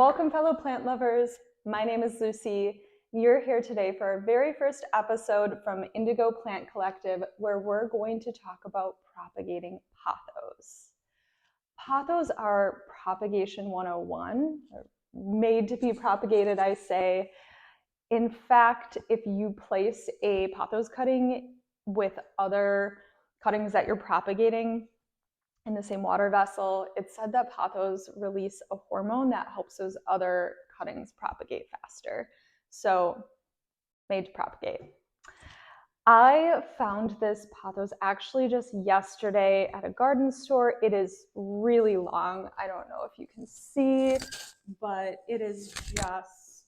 Welcome, fellow plant lovers. My name is Lucy. You're here today for our very first episode from Indigo Plant Collective, where we're going to talk about propagating pothos. Pothos are propagation 101, made to be propagated, I say. In fact, if you place a pothos cutting with other cuttings that you're propagating in the same water vessel, it's said that pothos release a hormone that helps those other cuttings propagate faster. So, made to propagate. I found this pothos actually just yesterday at a garden store. It is really long. I don't know if you can see, but it is just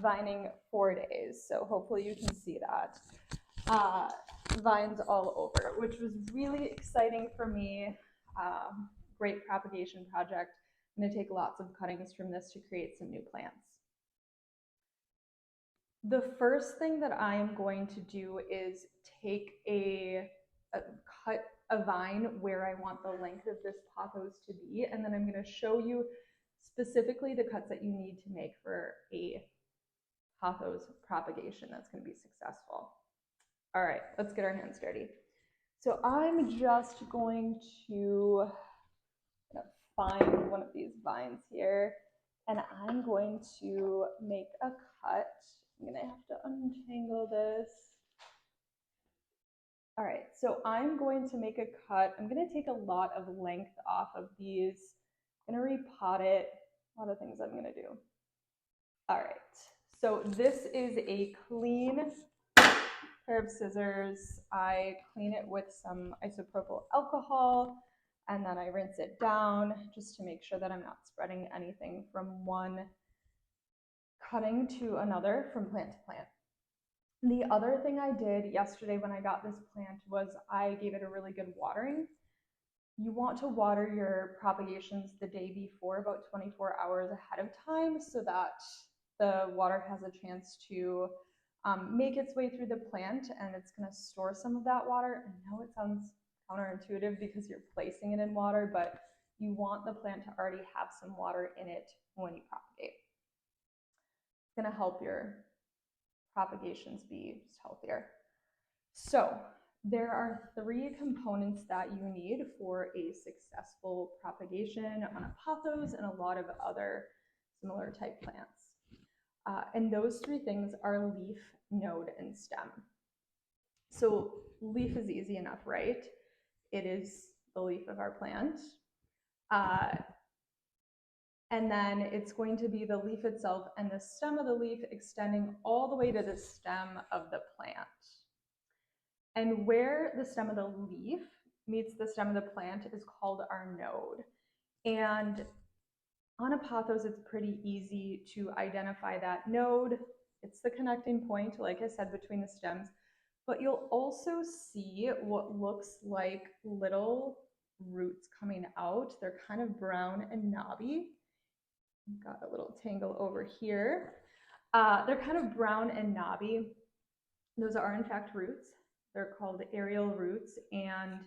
vining 4 days. So hopefully you can see that. Vines all over, which was really exciting for me. Great propagation project. I'm going to take lots of cuttings from this to create some new plants. The first thing that I am going to do is take cut a vine where I want the length of this pothos to be, and then I'm going to show you specifically the cuts that you need to make for a pothos propagation that's going to be successful. All right, let's get our hands dirty. So I'm just going to find one of these vines here, and I'm going to make a cut. I'm gonna have to untangle this. All right, so I'm going to make a cut. I'm gonna take a lot of length off of these. I'm gonna repot it. A lot of things I'm gonna do. All right, so this is a clean pair of scissors. I clean it with some isopropyl alcohol, and then I rinse it down just to make sure that I'm not spreading anything from one cutting to another, from plant to plant. The other thing I did yesterday when I got this plant was I gave it a really good watering. You want to water your propagations the day before, about 24 hours ahead of time, so that the water has a chance to make its way through the plant, and it's going to store some of that water. I know it sounds counterintuitive because you're placing it in water, but you want the plant to already have some water in it when you propagate. It's going to help your propagations be just healthier. So there are 3 components that you need for a successful propagation on a pothos and a lot of other similar type plants. And those 3 things are leaf, node, and stem. So leaf is easy enough, right? It is the leaf of our plant. And then it's going to be the leaf itself and the stem of the leaf extending all the way to the stem of the plant. And where the stem of the leaf meets the stem of the plant is called our node. And on a pothos, it's pretty easy to identify that node. It's the connecting point, like I said, between the stems. But you'll also see what looks like little roots coming out. They're kind of brown and knobby. Got a little tangle over here. They're kind of brown and knobby. Those are in fact roots. They're called aerial roots, and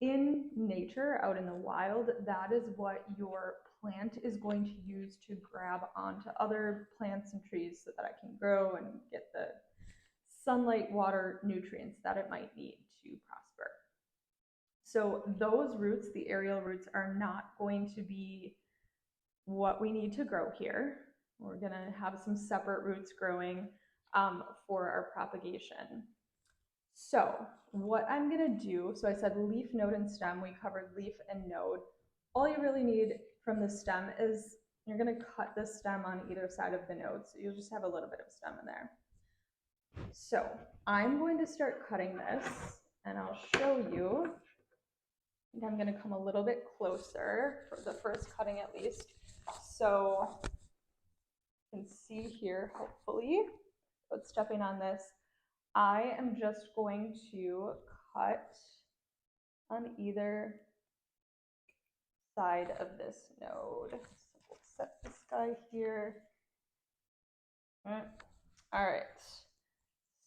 in nature, out in the wild, that is what your plant is going to use to grab onto other plants and trees so that it can grow and get the sunlight, water, nutrients that it might need to prosper. So those roots, the aerial roots, are not going to be what we need to grow here. We're going to have some separate roots growing for our propagation. So what I'm going to do, so I said leaf, node, and stem. We covered leaf and node. All you really need from the stem is you're going to cut the stem on either side of the node. So you'll just have a little bit of stem in there. So I'm going to start cutting this, and I'll show you. I think I'm going to come a little bit closer for the first cutting at least. So you can see here, hopefully, without stepping on this, I am just going to cut on either side of this node. So we'll set this guy here. All right.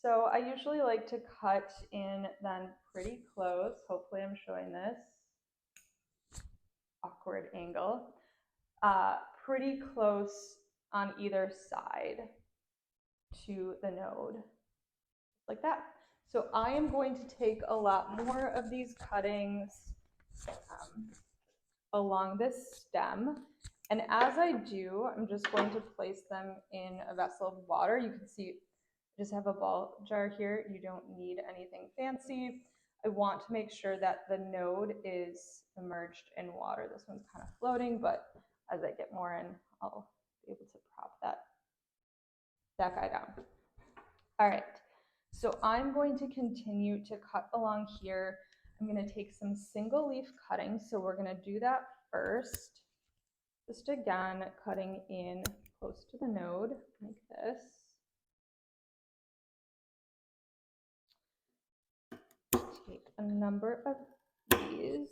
So I usually like to cut in then pretty close. Hopefully I'm showing this. awkward angle, pretty close on either side to the node, like that. So I am going to take a lot more of these cuttings along this stem. And as I do, I'm just going to place them in a vessel of water. You can see I just have a ball jar here. You don't need anything fancy. I want to make sure that the node is immersed in water. This one's kind of floating, but as I get more in, I'll be able to prop that guy down. All right, so I'm going to continue to cut along here. I'm going to take some single leaf cuttings. So we're going to do that first. Just again, cutting in close to the node like this. Take a number of these.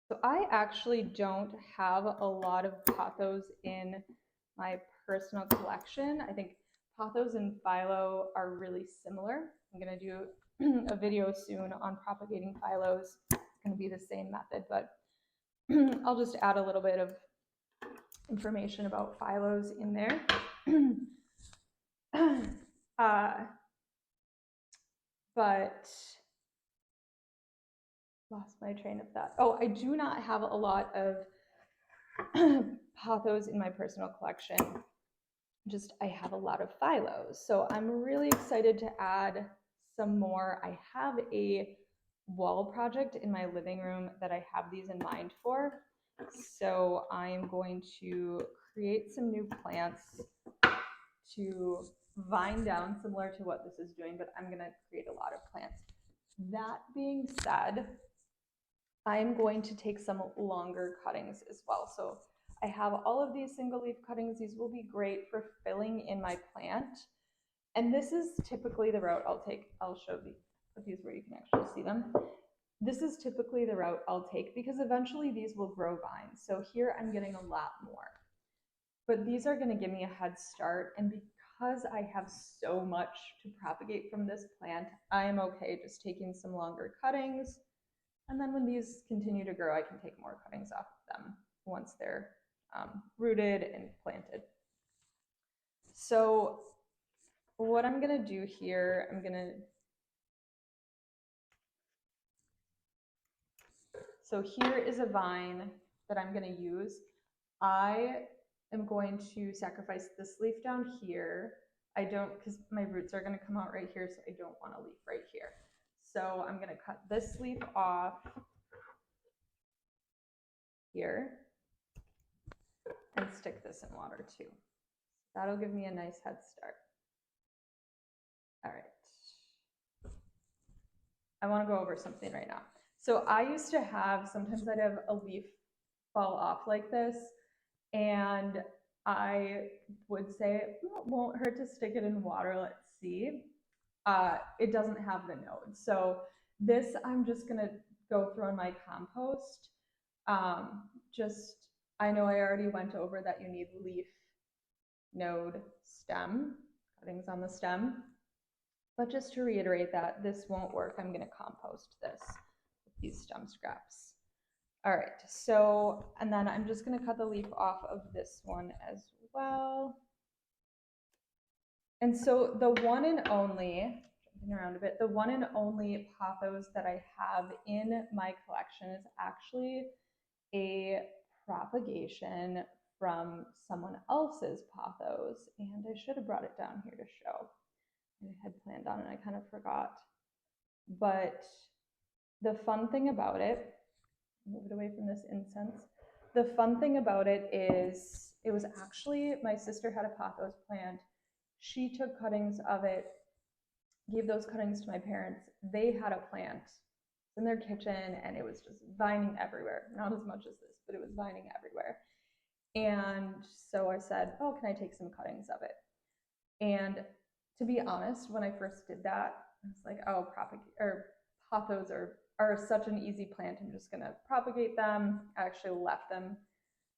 So I actually don't have a lot of pothos in my personal collection. I think pothos and phyllo are really similar. I'm going to do a video soon on propagating phyllos. It's going to be the same method, but I'll just add a little bit of information about phyllos in there. But lost my train of thought. Oh, I do not have a lot of pothos in my personal collection. Just I have a lot of phyllos. So I'm really excited to add some more. I have a wall project in my living room that I have these in mind for. So I'm going to create some new plants to vine down, similar to what this is doing, but I'm going to create a lot of plants. That being said, I'm going to take some longer cuttings as well. So I have all of these single leaf cuttings. These will be great for filling in my plant. And this is typically the route I'll take. I'll show these where you can actually see them. This is typically the route I'll take because eventually these will grow vines. So here I'm getting a lot more. But these are going to give me a head start. And because I have so much to propagate from this plant, I am okay just taking some longer cuttings. And then when these continue to grow, I can take more cuttings off of them once they're rooted and planted. So what I'm going to do here, so here is a vine that I'm going to use. I am going to sacrifice this leaf down here. I don't, because my roots are going to come out right here, so I don't want a leaf right here. So I'm going to cut this leaf off here and stick this in water too. That'll give me a nice head start. All right. I want to go over something right now. So I used to have, sometimes I'd have a leaf fall off like this, and I would say, it won't hurt to stick it in water, let's see. It doesn't have the node. So this I'm just gonna go throw in my compost. I know I already went over that you need leaf, node, stem, cuttings on the stem. But just to reiterate that, this won't work. I'm gonna compost this with these stem scraps. All right, so, and then I'm just gonna cut the leaf off of this one as well. And so the one and only, jumping around a bit, the one and only pothos that I have in my collection is actually a propagation from someone else's pothos. And I should have brought it down here to show. I had planned on it, I kind of forgot. But the fun thing about it, move it away from this incense. The fun thing about it is it was actually, my sister had a pothos plant. She took cuttings of it, gave those cuttings to my parents. They had a plant in their kitchen and it was just vining everywhere. Not as much as this, but it was vining everywhere. And so I said, oh, can I take some cuttings of it? And to be honest, when I first did that, I was like, oh, pothos are such an easy plant. I'm just gonna propagate them. I actually left them,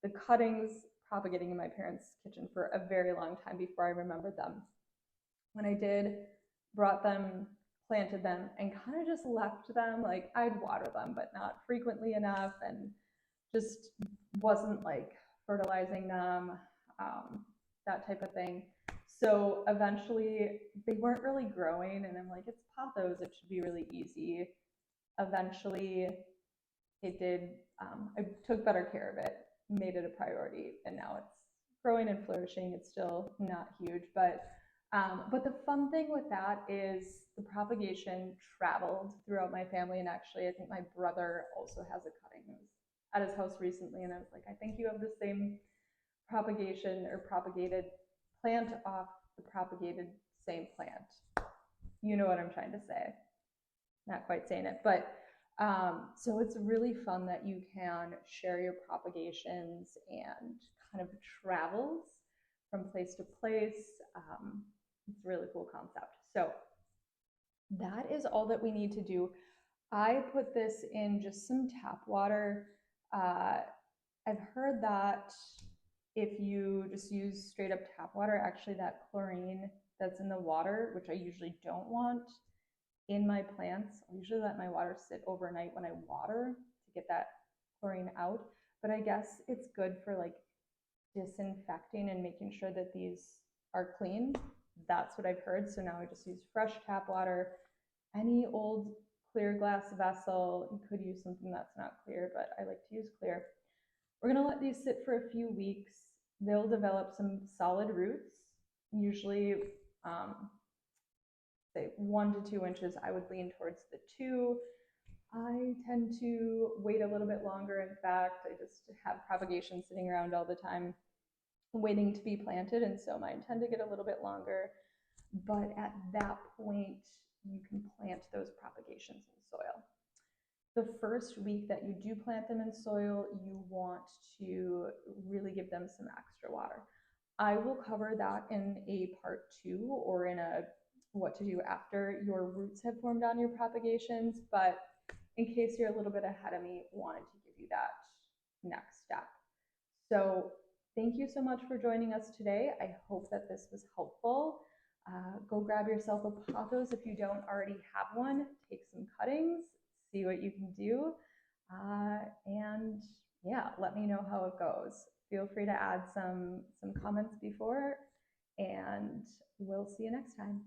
the cuttings, propagating in my parents' kitchen for a very long time before I remembered them. When I did, brought them, planted them, and kind of just left them. Like I'd water them, but not frequently enough. And just wasn't like fertilizing them, that type of thing. So eventually they weren't really growing, and I'm like, it's pothos, it should be really easy. Eventually it did, I took better care of it, made it a priority, and now it's growing and flourishing. It's still not huge, but the fun thing with that is the propagation traveled throughout my family, and actually, I think my brother also has a cutting. I was at his house recently, and I was like, I think you have the same propagation or propagated plant off the propagated same plant. You know what I'm trying to say? Not quite saying it, but so it's really fun that you can share your propagations and kind of travels from place to place. It's a really cool concept. So that is all that we need to do. I put this in just some tap water. I've heard that if you just use straight up tap water, actually that chlorine that's in the water, which I usually don't want in my plants, I usually let my water sit overnight when I water to get that chlorine out. But I guess it's good for like disinfecting and making sure that these are clean. That's what I've heard. So now I just use fresh tap water. Any old clear glass vessel, you could use something that's not clear, but I like to use clear. We're gonna let these sit for a few weeks. They'll develop some solid roots, usually say 1 to 2 inches. I would lean towards the 2. I tend to wait a little bit longer. In fact, I just have propagation sitting around all the time waiting to be planted, and so mine tend to get a little bit longer. But at that point, you can plant those propagations in soil. The first week that you do plant them in soil, you want to really give them some extra water. I will cover that in a part 2 or in a what to do after your roots have formed on your propagations, but in case you're a little bit ahead of me, wanted to give you that next step. So thank you so much for joining us today. I hope that this was helpful. Go grab yourself a pothos if you don't already have one. Take some cuttings, see what you can do, and yeah, let me know how it goes. Feel free to add some comments before, and we'll see you next time.